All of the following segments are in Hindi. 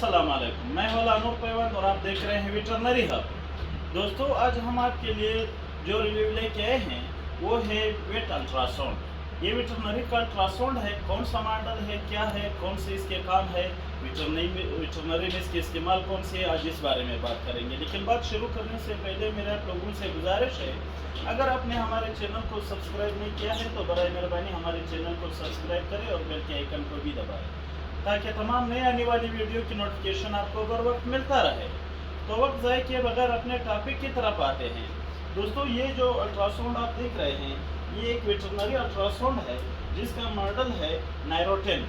अस्सलाम वालेकुम, मैं हूं अनूर पैवंद और आप देख रहे हैं वेटरनरी हब। दोस्तों, आज हम आपके लिए जो रिव्यू लेके आए हैं वो है वेट अल्ट्रासाउंड। ये वेटरनरी का अल्ट्रासाउंड है। कौन सा मॉडल है, क्या है, कौन से इसके काम है, वेटरनरी में इसके इस्तेमाल कौन से है, आज इस बारे में बात करेंगे। लेकिन बात शुरू करने से पहले मेरे आप लोगों से गुजारिश है, अगर आपने हमारे चैनल को सब्सक्राइब नहीं किया है तो बराए मेहरबानी हमारे चैनल को सब्सक्राइब करें और बेल के आइकन को भी दबाएं ताकि तमाम नए आने वाली वीडियो की नोटिफिकेशन आपको बर वक्त मिलता रहे। तो वक्त ज़ाय किए बगैर अपने टॉपिक की तरफ आते हैं। दोस्तों, ये जो अल्ट्रासाउंड आप देख रहे हैं ये एक वेटरनरी अल्ट्रासाउंड है जिसका मॉडल है नायरोटेन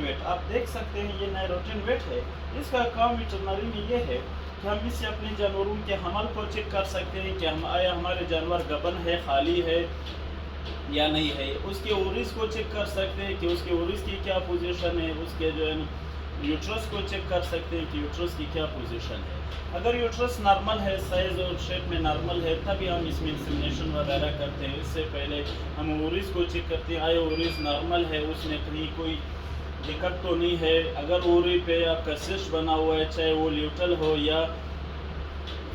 वेट। आप देख सकते हैं ये नायरोटेन वेट है। इसका काम वेटरनरी में ये है कि हम इससे अपने जानवरों के हमल को चेक कर सकते हैं कि आया हमारे जानवर गबन है, खाली है या नहीं है। उसके ओरिस को चेक कर सकते हैं कि उसके ओरिस की क्या पोजीशन है। उसके जो है यूट्रस को चेक कर सकते हैं कि यूट्रस की क्या पोजीशन है। अगर यूट्रस नॉर्मल है, साइज और शेप में नॉर्मल है, तभी हम इसमें इंसेमिनेशन वगैरह करते हैं। इससे पहले हम ओरिस को चेक करते हैं, आए ओरिस नॉर्मल है, उसमें कहीं कोई दिक्कत तो नहीं है। अगर ओरी पे आपका सिस्ट बना हुआ है, चाहे वो ल्यूटल हो या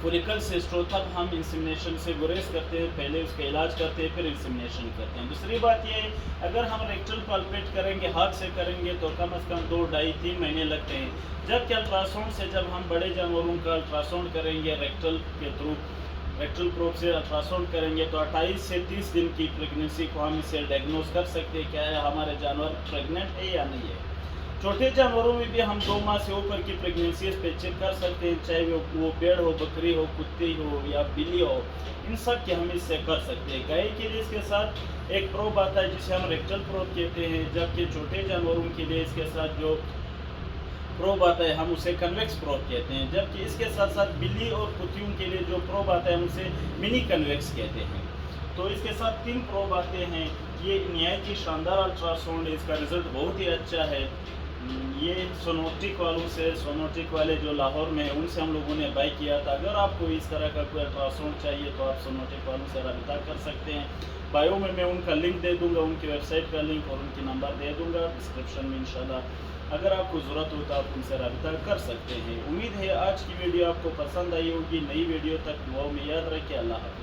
फोलिकल सिस्ट हो, तब हम इंसेमिनेशन से गुरेज करते हैं। पहले उसका इलाज करते हैं, फिर इंसेमिनेशन करते हैं। दूसरी बात ये है, अगर हम रेक्टल पाल्पेट करेंगे, हाथ से करेंगे, तो कम से कम 2, 2.5, 3 महीने लगते हैं। जबकि अल्ट्रासाउंड से जब हम बड़े जानवरों का अल्ट्रासाउंड करेंगे, रेक्टल के थ्रू रेक्टल प्रोब से अल्ट्रासाउंड करेंगे, तो 28 से 30 दिन की प्रेगनेंसी को हम इसे डायग्नोज कर सकते हैं क्या है हमारे जानवर प्रेग्नेंट है या नहीं है। छोटे जानवरों में भी हम 2 माह से ऊपर की प्रेगनेंसी पे चेक कर सकते हैं, चाहे वो पेड़ हो, बकरी हो, कुत्ती हो या बिल्ली हो, इन सब के हम इससे कर सकते हैं। गाय के लिए इसके साथ एक प्रोब आता है जिसे हम रेक्टल प्रोब कहते हैं, जबकि छोटे जानवरों के लिए इसके साथ जो प्रोब आता है हम उसे कन्वेक्स प्रोब कहते हैं। जबकि इसके साथ साथ बिल्ली और कुत्तियों के लिए जो प्रोब आता है हम उसे मिनी कन्वेक्स कहते हैं। तो इसके साथ 3 प्रोब आते हैं। ये नहायत ही शानदार अल्ट्रासाउंड है, इसका रिजल्ट बहुत ही अच्छा है। ये सोनोटिक वालों से, सोनोटिक वाले जो लाहौर में है उनसे हम लोगों ने बाय किया था। अगर आपको इस तरह का कोई अल्ट्रासाउंड चाहिए तो आप सोनोटिक वालों से रब्ता कर सकते हैं। बायो में मैं उनका लिंक दे दूंगा, उनकी वेबसाइट का लिंक और उनकी नंबर दे दूंगा डिस्क्रिप्शन में इंशाल्लाह। अगर आपको ज़रूरत हो तो आप उनसे रब्ता कर सकते हैं। उम्मीद है आज की वीडियो आपको पसंद आई होगी। नई वीडियो तक दुआओं में याद रखें। अल्लाह हाफ़िज़।